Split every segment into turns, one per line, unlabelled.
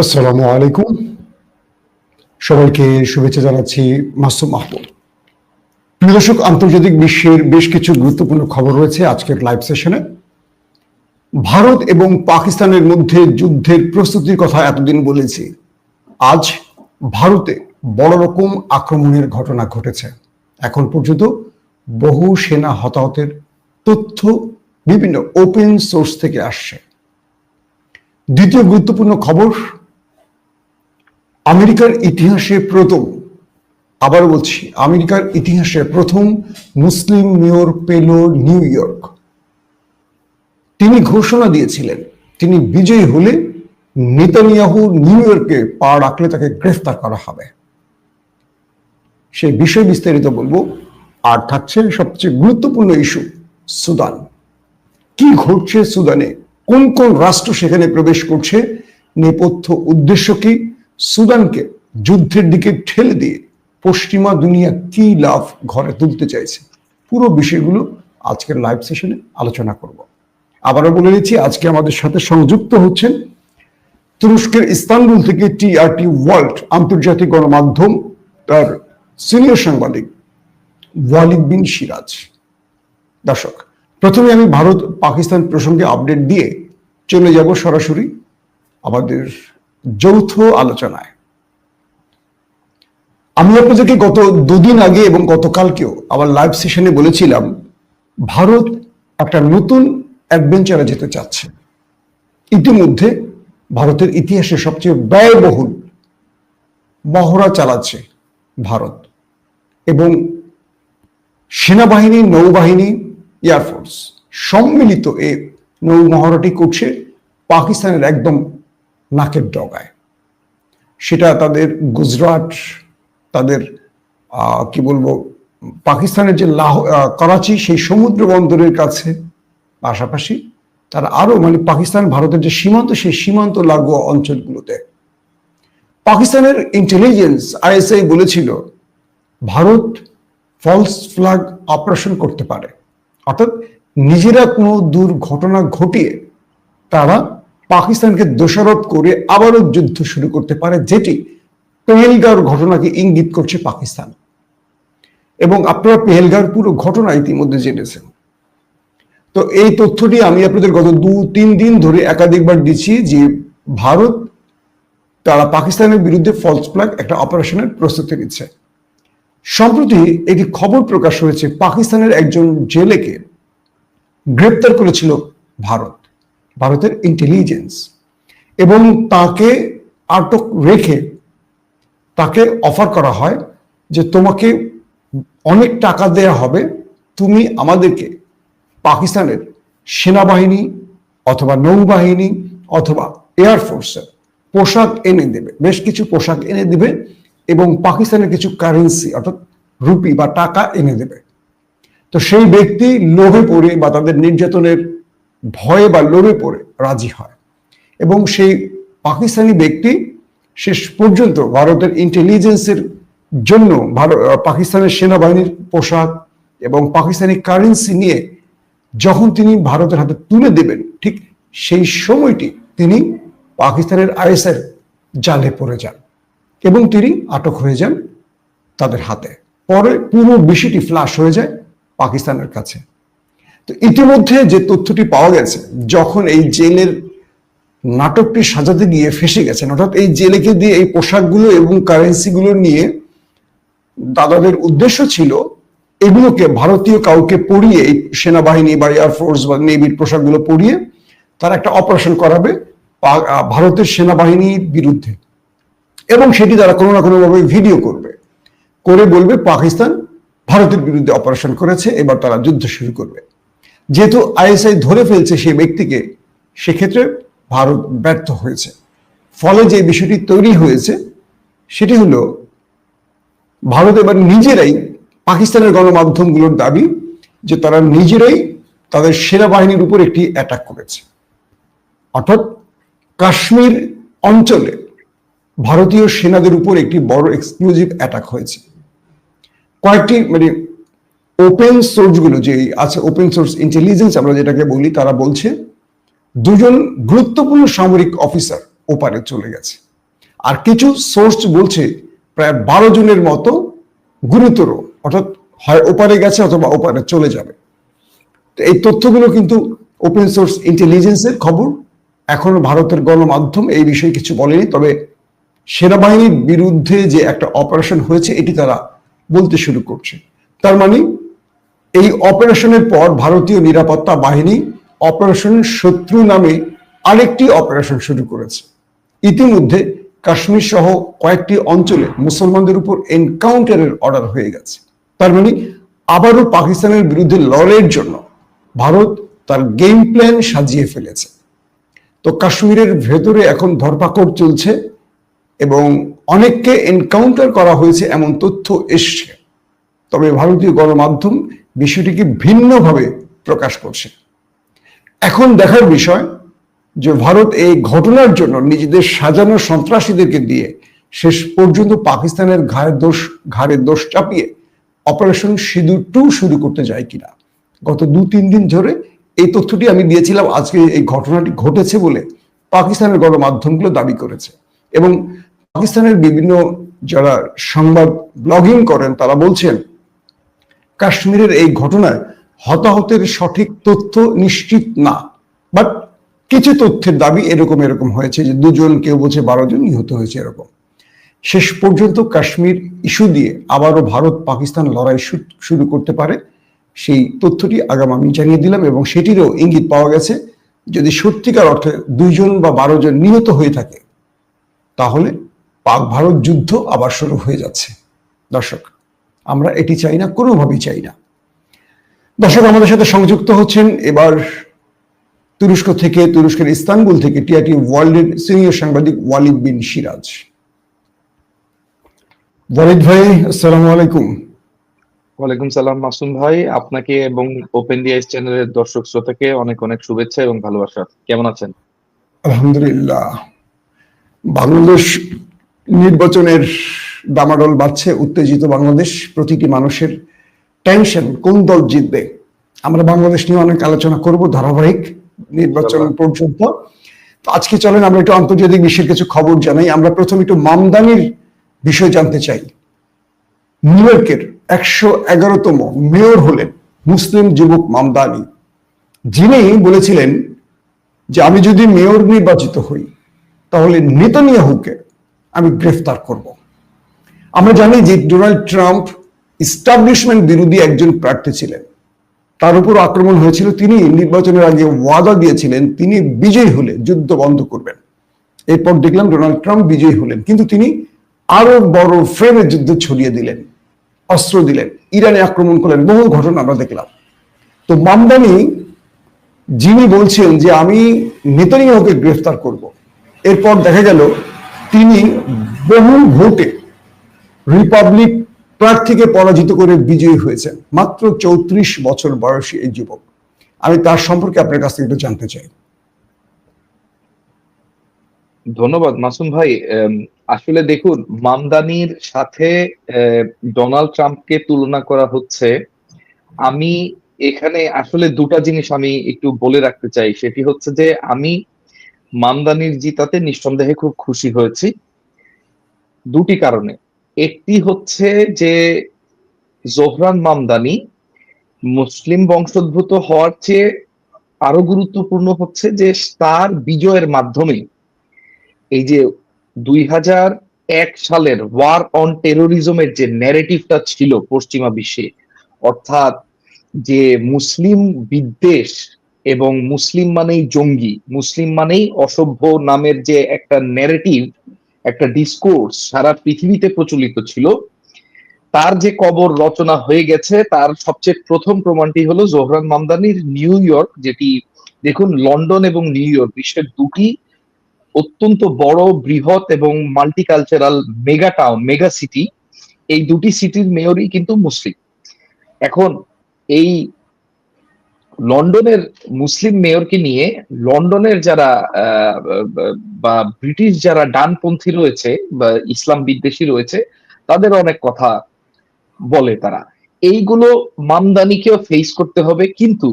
আসসালামু আলাইকুম। সবাইকে শুভেচ্ছা জানাচ্ছি। মাসুম মাহমুদ। প্রিয় দর্শক, আন্তর্জাতিক বিশ্বের বেশ কিছু গুরুত্বপূর্ণ খবর রয়েছে আজকের লাইভ সেশনে। ভারত এবং পাকিস্তানের মধ্যে যুদ্ধের প্রস্তুতির কথা এতদিন বলেছি। আজ ভারতে বড় রকম আক্রমণের ঘটনা ঘটেছে। এখন পর্যন্ত বহু সেনা হতাহতের তথ্য বিভিন্ন ওপেন সোর্স থেকে আসছে। দ্বিতীয় গুরুত্বপূর্ণ খবর, আমেরিকার ইতিহাসে প্রথম, আবার বলছি, আমেরিকার ইতিহাসে প্রথম মুসলিম মেয়র পেল নিউ ইয়র্ক। তিনি ঘোষণা দিয়েছিলেন তিনি বিজয়ী হলে নেতানিয়াহু নিউ ইয়র্কে পা রাখলে তাকে গ্রেফতার করা হবে। সেই বিষয় বিস্তারিত বলবো। আর থাকছে সবচেয়ে গুরুত্বপূর্ণ ইস্যু, সুদান। কি ঘটছে সুদানে, কোন কোন রাষ্ট্র সেখানে প্রবেশ করছে, নেপথ্য উদ্দেশ্য কি, সুদানকে যুদ্ধের দিকে ঠেলে দিয়ে পশ্চিমা দুনিয়া কি লাভ ঘরে তুলতে চাইছে, পুরো বিষয়গুলো আজকের লাইভ সেশনে আলোচনা করব। আবারও বলে দিচ্ছি, আজকে আমাদের সাথে সংযুক্ত হচ্ছেন তুরস্কের ইস্তানবুল থেকে টিআরটি ওয়ার্ল্ড আন্তর্জাতিক গণমাধ্যম তার সিনিয়র সাংবাদিক ওয়ালিদ বিন সিরাজ। দর্শক, প্রথমে আমি ভারত পাকিস্তান প্রসঙ্গে আপডেট দিয়ে চলে যাব সরাসরি আমাদের যৌথ আলোচনায়। আমি আপনাদেরকে গত দুদিন আগে এবং গতকালকেও আবার লাইভ সেশনে বলেছিলাম, ভারত একটা নতুন অ্যাডভেঞ্চারে যেতে চাচ্ছে। ইতিমধ্যে ভারতের ইতিহাসে সবচেয়ে ব্যয়বহুল মহড়া চালাচ্ছে ভারত, এবং সেনাবাহিনী, নৌবাহিনী, এয়ারফোর্স সম্মিলিত এই নৌ মহড়াটি করছে পাকিস্তানের একদম নাকের ডগায়। সেটা তাদের গুজরাট, তাদের কি বলবো, পাকিস্তানের যে করাচি সেই সমুদ্র বন্দরের কাছে, পাশাপাশি তারা আরো পাকিস্তান ভারতের যে সীমান্ত, সেই সীমান্ত লাগোয়া অঞ্চলগুলোতে। পাকিস্তানের ইন্টেলিজেন্স আইএসআই বলেছিল ভারত ফলস ফ্ল্যাগ অপারেশন করতে পারে, অর্থাৎ নিজেরা কোনো দুর্ঘটনা ঘটিয়ে তারা পাকিস্তানকে দোষারোপ করে আবারও যুদ্ধ শুরু করতে পারে, যেটি পেহেলগাঁওর ঘটনাকে ইঙ্গিত করছে পাকিস্তান। এবং আপনারা পেহেলগাঁওর পুরো ঘটনা ইতিমধ্যে জেনেছেন। তো এই তথ্যটি আমি আপনাদের গত 2-3 দিন ধরে একাধিকবার দিচ্ছি যে ভারত তারা পাকিস্তানের বিরুদ্ধে ফলস ফ্ল্যাগ একটা অপারেশনের প্রস্তুতি নিচ্ছে। সম্প্রতি একটি খবর প্রকাশ হয়েছে, পাকিস্তানের একজন জেলেকে গ্রেপ্তার করেছিল ভারতের ইন্টেলিজেন্স, এবং তাকে আটক রেখে তাকে অফার করা হয় যে তোমাকে অনেক টাকা দেয়া হবে, তুমি আমাদেরকে পাকিস্তানের সেনাবাহিনী অথবা নৌবাহিনী অথবা এয়ারফোর্সের পোশাক এনে দেবে, বেশ কিছু পোশাক এনে দেবে, এবং পাকিস্তানের কিছু কারেন্সি অর্থাৎ রুপি বা টাকা এনে দেবে। তো সেই ব্যক্তি লোভে পড়ে বা তাদের নির্যাতনের ভয়ে বা লোভে পড়ে রাজি হয়, এবং সেই পাকিস্তানি ব্যক্তি শেষ পর্যন্ত ভারতের ইন্টেলিজেন্সের জন্য পাকিস্তানের সেনাবাহিনীর পোশাক এবং পাকিস্তানি কারেন্সি নিয়ে যখন তিনি ভারতের হাতে তুলে দেবেন, ঠিক সেই সময়টি তিনি পাকিস্তানের আইএসআই জালে পড়ে যান এবং তিনি আটক হয়ে যান তাদের হাতে। পরে পুরো বিষয়টি ফ্ল্যাশ হয়ে যায় পাকিস্তানের কাছে। তো ইতিমধ্যে যে তথ্যটি পাওয়া গেছে, যখন এই জেলের নাটকটি সাজাতে গিয়ে ফেসে গেছেন, অর্থাৎ এই জেলেকে দিয়ে এই পোশাকগুলো এবং কারেন্সিগুলো নিয়ে দাদাদের উদ্দেশ্য ছিল এগুলোকে ভারতীয় কাউকে পরিয়ে, সেনাবাহিনী বা এয়ারফোর্স বা নেভির পোশাকগুলো পরিয়ে তারা একটা অপারেশন করাবে ভারতের সেনাবাহিনীর বিরুদ্ধে, এবং সেটি তারা কোনো না কোনোভাবে ভিডিও করবে, করে বলবে পাকিস্তান ভারতের বিরুদ্ধে অপারেশন করেছে, এবার তারা যুদ্ধ শুরু করবে। যেহেতু আইএসআই ধরে ফেলছে সেই ব্যক্তিকে, সেক্ষেত্রে ভারত ব্যর্থ হয়েছে। ফলে যে বিষয়টি তৈরি হয়েছে সেটি হলো, ভারত এবার নিজেরাই, পাকিস্তানের গণমাধ্যমগুলোর দাবি যে তারা নিজেরাই তাদের সেনাবাহিনীর উপর একটি অ্যাটাক করেছে, অর্থাৎ কাশ্মীর অঞ্চলে ভারতীয় সেনাদের উপর একটি বড় এক্সক্লুসিভ অ্যাটাক হয়েছে। কয়েকটি ওপেন সোর্সগুলো যে আছে, ওপেন সোর্স ইন্টেলিজেন্স আমরা যেটাকে বলি, তারা বলছে 2জন গুরুত্বপূর্ণ সামরিক অফিসার ওপারে চলে গেছে, আর কিছু সোর্স বলছে প্রায় 12 জনের মতো গুরুতর, অর্থাৎ হয় ওপারে গেছে অথবা ওপারে চলে যাবে। তো এই তথ্যগুলো কিন্তু ওপেন সোর্স ইন্টেলিজেন্সের খবর। এখনো ভারতের গণমাধ্যম এই বিষয়ে কিছু বলেনি, তবে সেনাবাহিনীর বিরুদ্ধে যে একটা অপারেশন হয়েছে এটি তারা বলতে শুরু করছে। তার মানে এই অপারেশনের পর ভারতীয় নিরাপত্তা বাহিনী অপারেশন শত্রু নামে আরেকটি অপারেশন শুরু করেছে। ইতিমধ্যে কাশ্মীর সহ কয়েকটি অঞ্চলে মুসলমানদের উপর এনকাউন্টারের অর্ডার হয়ে গেছে। তার মানে আবারও পাকিস্তানের বিরুদ্ধে লড়াইয়ের জন্য ভারত তার গেম প্ল্যান সাজিয়ে ফেলেছে। তো কাশ্মীরের ভেতরে এখন ধরপাকড় চলছে এবং অনেককে এনকাউন্টার করা হয়েছে এমন তথ্য এসছে। তবে ভারতীয় গণমাধ্যম বিষয়টিকে ভিন্নভাবে প্রকাশ করছে। এখন দেখার বিষয় যে ভারত এই ঘটনার জন্য নিজেদের সাজানো সন্ত্রাসীদেরকে দিয়ে শেষ পর্যন্ত পাকিস্তানের ঘাড়ের দোষ চাপিয়ে অপারেশন সিঁদুর 2 শুরু করতে যায় কিনা। গত 2-3 দিন ধরে এই তথ্যটি আমি দিয়েছিলাম, আজকে এই ঘটনাটি ঘটেছে বলে পাকিস্তানের গণমাধ্যমগুলো দাবি করেছে। এবং পাকিস্তানের বিভিন্ন যারা সংবাদ ব্লগিং করেন তারা বলছেন কাশ্মীরের এই ঘটনায় হতাহতের সঠিক তথ্য নিশ্চিত না, বাট কিছু তথ্যের দাবি এরকম এরকম হয়েছে যে 2 জন, কেউ বলছে 12 জন নিহত হয়েছে এরকম। শেষ পর্যন্ত কাশ্মীর ইস্যু দিয়ে আবারও ভারত পাকিস্তান লড়াই শুরু করতে পারে, সেই তথ্যটি আগাম আমি জানিয়ে দিলাম। এবং সেটিরও ইঙ্গিত পাওয়া গেছে যদি সত্যিকার অর্থে 2 জন বা 12 জন নিহত হয়ে থাকে তাহলে পাক ভারত যুদ্ধ আবার শুরু হয়ে যাচ্ছে। দর্শক, আমরা এটি চাই না, কোনোভাবেই চাই না। দর্শক, আমাদের সাথে সংযুক্ত হচ্ছেন এবার তুরস্ক থেকে, তুরস্কের ইস্তানবুল থেকে টিআরটি ওয়ার্ল্ডের সিনিয়র সাংবাদিক ওয়ালিদ বিন সিরাজ। ওয়ালিদ ভাই, আসসালামু আলাইকুম।
ওয়ালাইকুম সালাম মাসুম ভাই, আপনাকে এবং ওপেন ডিআইএস চ্যানেলের দর্শক শ্রোতাকে অনেক অনেক শুভেচ্ছা এবং ভালোবাসা। কেমন আছেন?
আলহামদুলিল্লাহ। বাংলাদেশ নির্বাচনের ডামাডোল বাড়ছে, উত্তেজিত বাংলাদেশ, প্রতিটি মানুষের টেনশন কোন দল জিতবে। আমরা বাংলাদেশ নিয়ে অনেক আলোচনা করব ধারাবাহিক নির্বাচন পর্যন্ত। আজকে চলেন আমরা একটু আন্তর্জাতিক বিশ্বের কিছু খবর জানাই। আমরা প্রথমে একটু মামদানির বিষয় জানতে চাই। নিউ ইয়র্কের 111তম মেয়র হলেন মুসলিম যুবক মামদানি, যিনি বলেছিলেন যে আমি যদি মেয়র নির্বাচিত হই তাহলে নেতানিয়াহুকে আমি গ্রেফতার করব। আমরা জানি যে ডোনাল্ড ট্রাম্প ইস্টাবলিশমেন্ট বিরোধী একজন প্রার্থী ছিলেন, তার উপর আক্রমণ হয়েছিল। তিনি নির্বাচনের আগে ওয়াদা দিয়েছিলেন তিনি বিজয়ী হলে যুদ্ধ বন্ধ করবেন। এরপর দেখলাম ডোনাল্ড ট্রাম্প বিজয়ী হলেন, কিন্তু তিনি আরো বড় ফ্রেমে যুদ্ধ ছড়িয়ে দিলেন, অস্ত্র দিলেন, ইরানে আক্রমণ করলেন, বহু ঘটনা আমরা দেখলাম। তো মামদানি যিনি বলছেন যে আমি নেতানিয়াহুকে গ্রেফতার করব, এরপর দেখা গেল তিনি বহু ভোটে রিপাবলিক প্রার্থীকে পরাজিত করে বিজয়ী হয়েছেন। মাত্র 34 বছর বয়সী এই যুবক। আমি তার সম্পর্কে আপনার কাছ থেকে একটু জানতে চাই।
ধন্যবাদ মাসুম ভাই। আসলে দেখুন, মামদানির সাথে ডোনাল্ড ট্রাম্পকে তুলনা করা হচ্ছে। আমি এখানে আসলে দুটা জিনিস আমি একটু বলে রাখতে চাই। সেটি হচ্ছে যে আমি মামদানির জিতাতে নিঃসন্দেহে খুব খুশি হয়েছি দুটি কারণে। একটি হচ্ছে যে জোহরান মামদানি মুসলিম বংশোদ্ভূত হওয়ার চেয়ে আরো গুরুত্বপূর্ণ হচ্ছে যে তার বিজয়ের মাধ্যমে এই যে 2001 সালের ওয়ার অন টেরোরিজমের যে ন্যারেটিভটা ছিল পশ্চিমা বিশ্বে, অর্থাৎ যে মুসলিম বিদ্বেষ এবং মুসলিম মানেই জঙ্গি, মুসলিম মানেই অসভ্য নামের যে একটা ন্যারেটিভ, একটা ডিসকোর্স সারা পৃথিবীতে প্রচলিত ছিল, তার যে কবর রচনা হয়ে গেছে তার সবচেয়ে প্রথম প্রমাণটি হলো জোহরান মামদানির নিউ ইয়র্ক। যেটি দেখুন, লন্ডন এবং নিউ ইয়র্ক বিশ্বের দুটি অত্যন্ত বড়, বৃহৎ এবং multicultural mega town, mega city. এই দুটি সিটির মেয়রই কিন্তু মুসলিম। এখন এই লন্ডনের মুসলিম মেয়রকে নিয়ে লন্ডনের যারা বা ব্রিটিশ যারা ডানপন্থী রয়েছে বা ইসলাম বিদ্বেষী রয়েছে তাদের অনেক কথা বলে তারা। এইগুলো মামদানিকেও ফেস করতে হবে। কিন্তু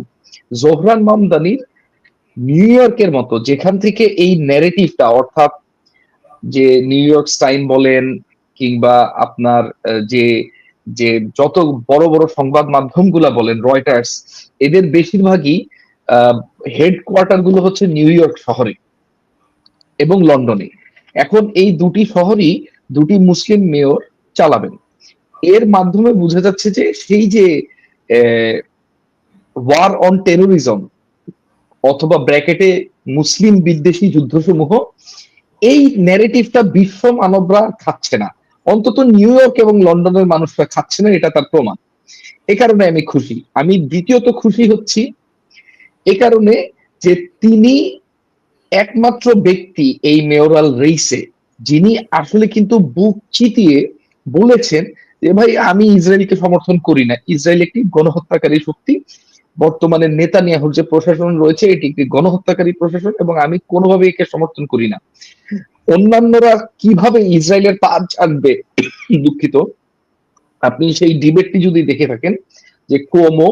জোহরান মামদানির নিউ ইয়র্কের মতো, যেখান থেকে এই ন্যারেটিভটা, অর্থাৎ যে নিউ ইয়র্ক টাইম বলেন কিংবা আপনার যে যে যত বড় বড় সংবাদ মাধ্যমগুলা বলেন, রয়টার্স, এদের বেশিরভাগই হেডকোয়ার্টার গুলো হচ্ছে নিউ ইয়র্ক শহরে এবং লন্ডনে। এখন এই দুটি শহরই দুটি মুসলিম মেয়র চালাবেন। এর মাধ্যমে বোঝা যাচ্ছে যে সেই যে ওয়ার অন টেরোরিজম অথবা ব্র্যাকেটে মুসলিম বিদ্বেষী যুদ্ধসমূহ, এই ন্যারেটিভটা বিশ্ব মানবরা খাচ্ছে না, অন্তত নিউ ইয়র্ক এবং লন্ডনের মানুষরা খাচ্ছে না, এটা তার প্রমাণ। এ কারণে আমি খুশি। আমি দ্বিতীয়ত খুশি হচ্ছি এ কারণে যে তিনি একমাত্র ব্যক্তি এই মেয়রাল রেইসে যিনি আসলে কিন্তু বুক চিতিয়ে বলেছেন যে ভাই আমি ইসরায়েলকে সমর্থন করি না, ইসরায়েল একটি গণহত্যাকারী শক্তি, বর্তমানে নেতানিয়াহুর যে প্রশাসন রয়েছে এটি একটি গণহত্যাকারী প্রশাসন এবং আমি কোনোভাবে একে সমর্থন করি না। অন্যান্যরা কিভাবে ইসরায়েলের পা চাটবে, দুঃখিত, আপনি সেই ডিবেটটি যদি দেখে থাকেন যে কোমো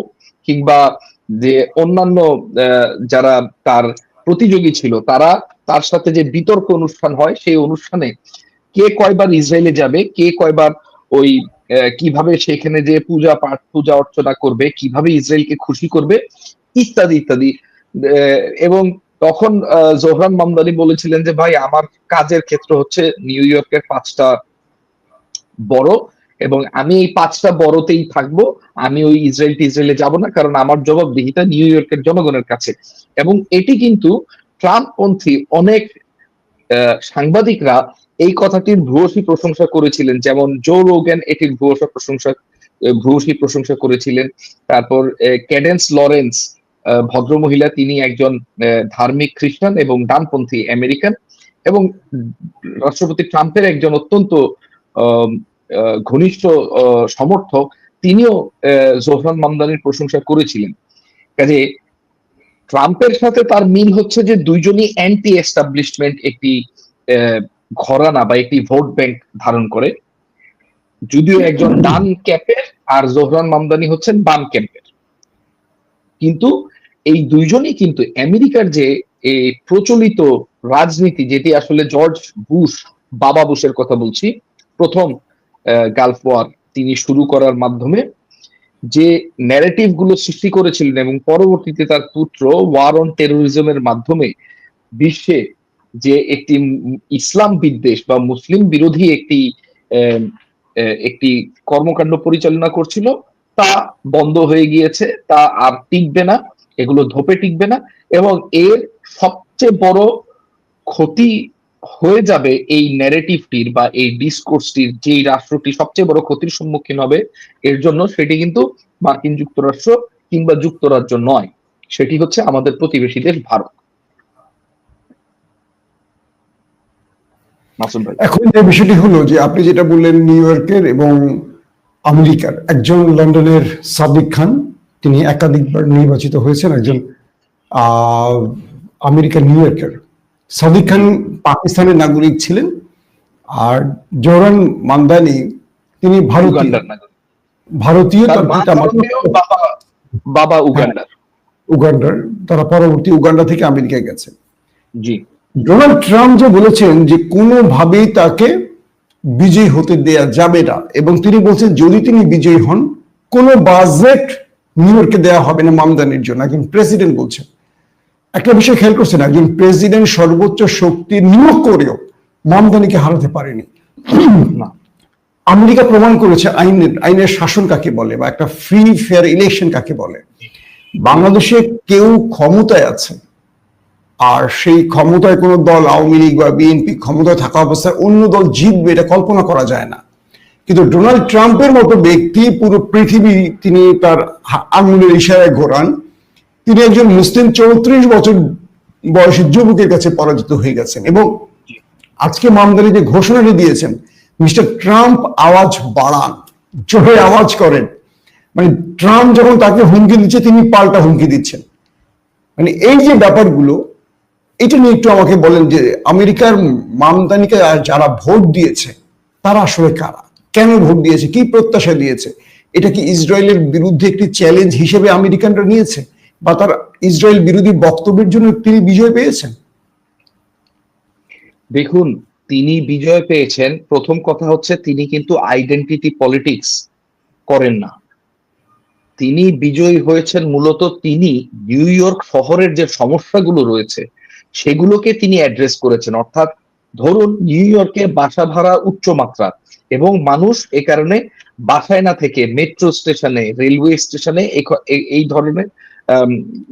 কিংবা যে অন্যান্য যারা তার প্রতিযোগী ছিল তারা তার সাথে যে বিতর্ক অনুষ্ঠান হয় সেই অনুষ্ঠানে কে কয়বার ইসরায়েলে যাবে, কে কয়বার ওই কিভাবে সেখানে যে পূজা পাঠ পূজা অর্চনা করবে, কিভাবে ইসরায়েলকে খুশি করবে, ইত্যাদি ইত্যাদি। এবং তখন জোহরান মামদানি বলেছিলেন যে ভাই আমার কাজের ক্ষেত্র হচ্ছে নিউ ইয়র্কের 5টা বড় এবং আমি এই 5টা বড়তেই থাকবো, আমি ওই ইসরায়েলে যাব না, কারণ আমার জবাবদিহিতা নিউ ইয়র্কের জনগণের কাছে। এবং এটি কিন্তু ট্রাম্পপন্থী অনেক সাংবাদিকরা এই কথাটির ভূয়সী প্রশংসা করেছিলেন, যেমন জো রোগান এটির ভূয়সী প্রশংসা করেছিলেন। তারপর ক্যাডেন্স লরেন্স ভদ্রমহিলা, তিনি একজন ধার্মিক খ্রিস্টান এবং ডানপন্থী আমেরিকান এবং রাষ্ট্রপতি ট্রাম্পের একজন অত্যন্ত ঘনিষ্ঠ সমর্থক, তিনিও জোহরান মামদানির প্রশংসা করেছিলেন। কাজে ট্রাম্পের সাথে তার মিল হচ্ছে যে দুইজনই অ্যান্টি এস্টাবলিশমেন্ট একটি ঘরানা বা একটি ভোট ব্যাংক ধারণ করে, যদিও একজন ডান ক্যাম্পের আর জোহরান মামদানি হচ্ছেন বাম ক্যাম্পের। কিন্তু এই দুইজনই কিন্তু আমেরিকার যে এই প্রচলিত রাজনীতি, যেটি আসলে জর্জ বুশ, বাবা বুশের কথা বলছি, প্রথম গালফ ওয়ার তিনি শুরু করার মাধ্যমে যে ন্যারেটিভ গুলো সৃষ্টি করেছিলেন এবং পরবর্তীতে তার পুত্র ওয়ার অন টেরোরিজমের মাধ্যমে বিশ্বে যে একটি ইসলাম বিদ্বেষ বা মুসলিম বিরোধী একটি কর্মকাণ্ড পরিচালনা করছিল, তা বন্ধ হয়ে গিয়েছে, তা আর টিকবে না, এগুলো ধোপে টিকবে না। এবং এর সবচেয়ে বড় ক্ষতি হয়ে যাবে এই ন্যারেটিভটির বা এই ডিসকোর্সটির, যেই রাষ্ট্রটি সবচেয়ে বড় ক্ষতির সম্মুখীন হবে এর জন্য, সেটি কিন্তু মার্কিন যুক্তরাষ্ট্র কিংবা যুক্তরাজ্য নয়, সেটি হচ্ছে আমাদের প্রতিবেশী দেশ ভারত। মাসুদ ভাই,
এখন যে বিষয়টি হলো যে আপনি যেটা বললেন নিউ ইয়র্কের এবং আমেরিকার, একজন লন্ডনের সাদিক খান, তিনি একাধিকবার নির্বাচিত হয়েছেন, একজন আমেরিকার নিউ ইয়র্কের। সাদিক খান পাকিস্তানের নাগরিক ছিলেন, আর জোহরান মামদানি তিনি ভারতীয়,
বাবা উগান্ডার,
উগান্ডার, তারা পরবর্তী উগান্ডা থেকে আমেরিকায় গেছে।
জি,
ডোনাল্ড ট্রাম্প যে বলেছেন যে কোনোভাবেই তাকে বিজয়ী হতে দেয়া যাবে না, এবং তিনি বলছেন যদি তিনি বিজয়ী হন কোনো বাজেট নিউ ইয়র্কে দেওয়া হবে না মামদানির জন্য। একজন প্রেসিডেন্ট বলছেন। একটা বিষয় খেয়াল করছেন, একজন প্রেসিডেন্ট সর্বোচ্চ শক্তি নিয়োগ করেও মামদানিকে হারাতে পারেনি। আমেরিকা প্রমাণ করেছে আইনের শাসন কাকে বলে বা একটা ফ্রি ফেয়ার ইলেকশন কাকে বলে। বাংলাদেশে কেউ ক্ষমতায় আছে আর সেই ক্ষমতায় কোনো দল, আওয়ামী লীগ বা বিএনপি ক্ষমতায় থাকা অবস্থায় অন্য দল জিতবে, এটা কল্পনা করা যায় না। কিন্তু ডোনাল্ড ট্রাম্পের মতো ব্যক্তি পুরো পৃথিবী তিনি তার আঙুলের ইশারায় ঘোরান। তিনি একজন মুসলিম 34 বছর বয়সী যুবকের কাছে পরাজিত হয়ে গেছেন। এবং আজকে মামদানি যে ঘোষণাটি দিয়েছেন, মিস্টার ট্রাম্প আওয়াজ বাড়ান, জোরে আওয়াজ করেন। মানে ট্রাম্প যখন তাকে হুমকি দিচ্ছে, তিনি পাল্টা হুমকি দিচ্ছেন। মানে এই যে ব্যাপারগুলো, এটা নিয়ে একটু আমাকে বলেন যে আমেরিকার মামদানিকে যারা ভোট দিয়েছে তারা আসলে কারা, কেন ভোট দিয়েছে, কি প্রত্যাশা দিয়েছে? এটা কি ইসরায়েলের বিরুদ্ধে একটি চ্যালেঞ্জ হিসেবে আমেরিকানরা নিয়েছে, বা তার ইসরায়েল বিরোধী বক্তব্যের জন্য তিনি বিজয় পেয়েছেন?
দেখুন, তিনি বিজয় পেয়েছেন, প্রথম কথা হচ্ছে তিনি কিন্তু আইডেন্টিটি পলিটিক্স করেন না। তিনি বিজয়ী হয়েছেন মূলত তিনি নিউ ইয়র্ক শহরের যে সমস্যাগুলো রয়েছে সেগুলোকে তিনি অ্যাড্রেস করেছেন। অর্থাৎ ধরুন নিউ ইয়র্কে বাসা ভাড়া উচ্চ মাত্রা এবং মানুষ এ কারণে বাসায় না থেকে মেট্রো স্টেশনে, রেলওয়ে স্টেশনে এই ধরনের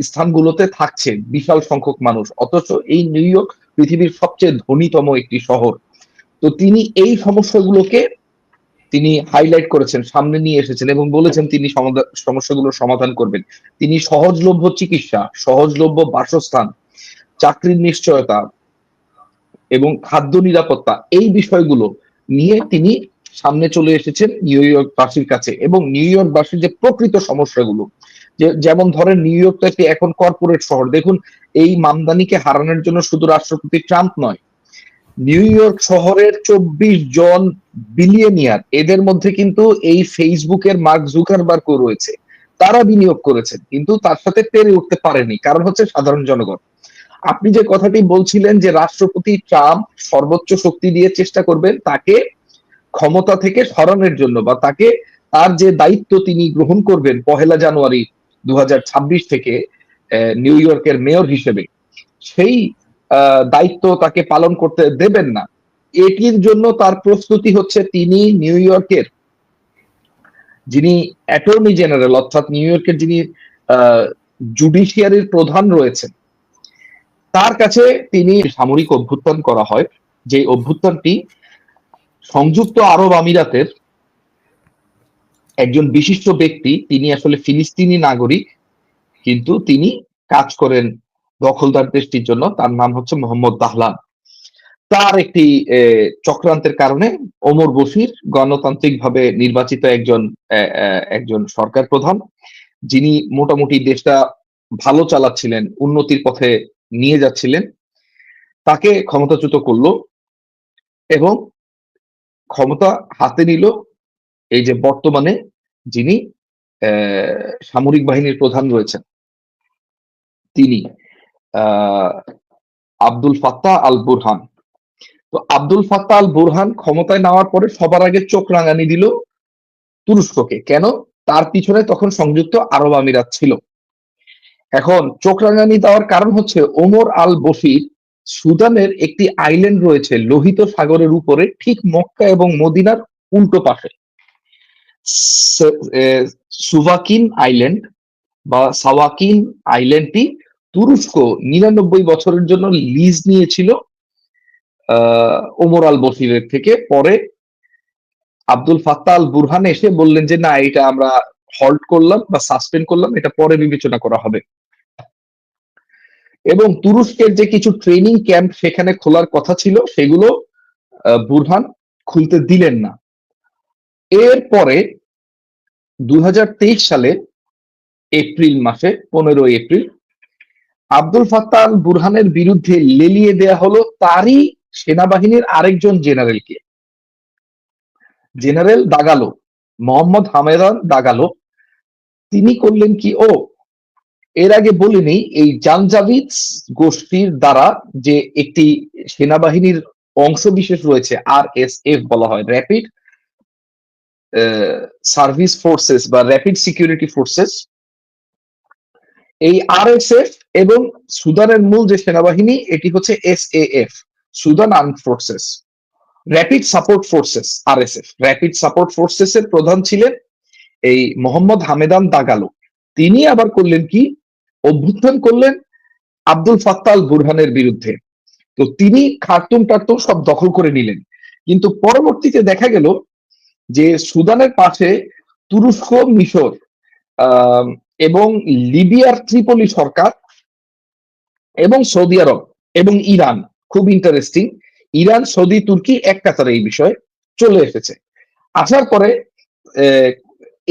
স্থানগুলোতে থাকছে বিশাল সংখ্যক মানুষ, অথচ এই নিউ ইয়র্ক পৃথিবীর সবচেয়ে ধনীতম একটি শহর। তো তিনি এই সমস্যাগুলোকে তিনি হাইলাইট করেছেন, সামনে নিয়ে এসেছেন এবং বলেছেন তিনি সমস্যাগুলোর সমাধান করবেন। তিনি সহজলভ্য চিকিৎসা, সহজলভ্য বাসস্থান, চাকরির নিশ্চয়তা এবং খাদ্য নিরাপত্তা এই বিষয়গুলো নিয়ে তিনি সামনে চলে এসেছেন নিউ ইয়র্কবাসীর কাছে। এবং নিউ ইয়র্কবাসীর যে প্রকৃত সমস্যাগুলো, যেমন ধরেন নিউ ইয়র্ক তো একটি এখন কর্পোরেট শহর। দেখুন এই মামদানিকে হারানোর জন্য শুধু রাষ্ট্রপতি ট্রাম্প নয়, নিউ ইয়র্ক শহরের 24 জন বিলিয়নিয়ার, এদের মধ্যে কিন্তু এই ফেসবুকের মার্ক জুকারবার্গও রয়েছে। তারা বিনিয়োগ করেছেন কিন্তু তার সাথে পেরে উঠতে পারেনি, কারণ হচ্ছে সাধারণ জনগণ। আপনি যে কথাটি বলছিলেন যে রাষ্ট্রপতি ট্রাম্প সর্বোচ্চ শক্তি দিয়ে চেষ্টা করবেন তাকে ক্ষমতা থেকে সরানোর জন্য, বা তাকে তার যে দায়িত্ব তিনি গ্রহণ করবেন 1 জানুয়ারি 2026 থেকে নিউ ইয়র্কের মেয়র হিসেবে, সেই দায়িত্ব তাকে পালন করতে দেবেন না। এটির জন্য তার প্রস্তুতি হচ্ছে তিনি নিউ ইয়র্কের যিনি অ্যাটর্নি জেনারেল, অর্থাৎ নিউ ইয়র্কের যিনি জুডিশিয়ারির প্রধান রয়েছেন, তার কাছে তিনি সামরিক অভ্যুত্থান করা হয়, যে অভ্যুত্থানটি সংযুক্ত আরব আমিরাতের একজন বিশিষ্ট ব্যক্তি, তিনি আসলে ফিলিস্তিনি নাগরিক কিন্তু তিনি কাজ করেন দখলদার দেশটির জন্য, তার নাম হচ্ছে মোহাম্মদ দাহলান। তার একটি চক্রান্তের কারণে ওমর বশির গণতান্ত্রিকভাবে নির্বাচিত একজন সরকার প্রধান, যিনি মোটামুটি দেশটা ভালো চালাচ্ছিলেন, উন্নতির পথে নিয়ে যাচ্ছিলেন, তাকে ক্ষমতাচ্যুত করলো এবং ক্ষমতা হাতে নিল এই যে বর্তমানে যিনি সামরিক বাহিনীর প্রধান রয়েছেন, তিনি আব্দুল ফাত্তাহ আল বুরহান। তো আব্দুল ফাত্তাহ আল বুরহান ক্ষমতায় নেওয়ার পরে সবার আগে চোখ রাঙানি দিল তুরস্ককে। কেন? তার পিছনে তখন সংযুক্ত আরব আমিরাত ছিল। এখন চোখ রাঙানি দেওয়ার কারণ হচ্ছে ওমর আল বশির সুদানের একটি আইল্যান্ড রয়েছে লোহিত সাগরের উপরে, ঠিক মক্কা এবং মদিনার উল্টো পাশে, সুভাকিন আইল্যান্ড বা সাওয়াকিন আইল্যান্ডটি তুরস্ক 99 বছরের জন্য লিজ নিয়েছিল ওমর আল বশিরের থেকে। পরে আব্দুল ফাত্তাহ আল বুরহান এসে বললেন যে না, এটা আমরা হল্ট করলাম বা সাসপেন্ড করলাম, এটা পরে বিবেচনা করা হবে। এবং তুরস্কের যে কিছু ট্রেনিং ক্যাম্প সেখানে খোলার কথা ছিল সেগুলো বুরহান খুলতে দিলেন না। এরপরে 2023 সালে এপ্রিল মাসে 15 এপ্রিল আব্দুল ফাত্তাহ আল বুরহানের বিরুদ্ধে লেলিয়ে দেয়া হলো তারই সেনাবাহিনীর আরেকজন জেনারেলকে, general Dagalo, Mohamed Hamdan Dagalo. তিনি করলেন কি, এর আগে বলিনি, এই জানজাভিদ গোষ্ঠীর দ্বারা যে একটি সেনাবাহিনীর অংশ বিশেষ রয়েছে, RSF বলা হয়, র্যাপিড সার্ভিস ফোর্সেস বা র্যাপিড সিকিউরিটি ফোর্সেস। এই RSF এবং সুদানের মূল যে সেনাবাহিনী এটি হচ্ছে SAF, Sudan armed forces, rapid support forces, RSF। Rapid support forces এর প্রধান ছিলেন এই মোহাম্মদ হামেদান দাগালো। তিনি আবার করলেন কি, অভ্যুত্থান করলেন আব্দুল ফাত্তাহ আল বুরহানের বিরুদ্ধে। তো তিনি খার্তুম টার্তুম সব দখল করে নিলেন। কিন্তু পরবর্তীতে দেখা গেল যে সুদানের পাশে তুরস্ক, মিশর এবং লিবিয়ার ত্রিপলি সরকার এবং সৌদি আরব এবং ইরান, খুব ইন্টারেস্টিং, ইরান, সৌদি, তুর্কি এক কাতারে এই বিষয়ে চলে এসেছে। আসার পরে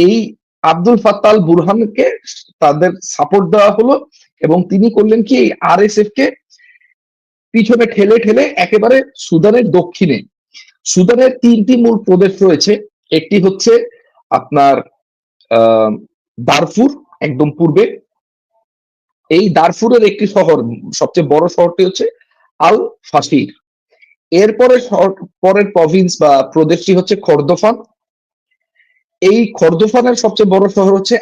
এই আব্দুল ফাত্তাহ আল বুরহানকে তাদের সাপোর্ট দেওয়া হলো এবং তিনি করলেন কি, এই RSF কে পিছনে ঠেলে ঠেলে একেবারে সুদানের দক্ষিণে, সুদানের 3টি মূল প্রদেশ রয়েছে, একটি হচ্ছে আপনার দারফুর একদম পূর্বে, এই দারফুরের একটি শহর, সবচেয়ে বড় শহরটি হচ্ছে আল ফাশির। এরপরে পরের প্রভিন্স বা প্রদেশটি হচ্ছে খর্দোফান। এই খর্দোফানের সবচেয়ে বড় শহর হচ্ছে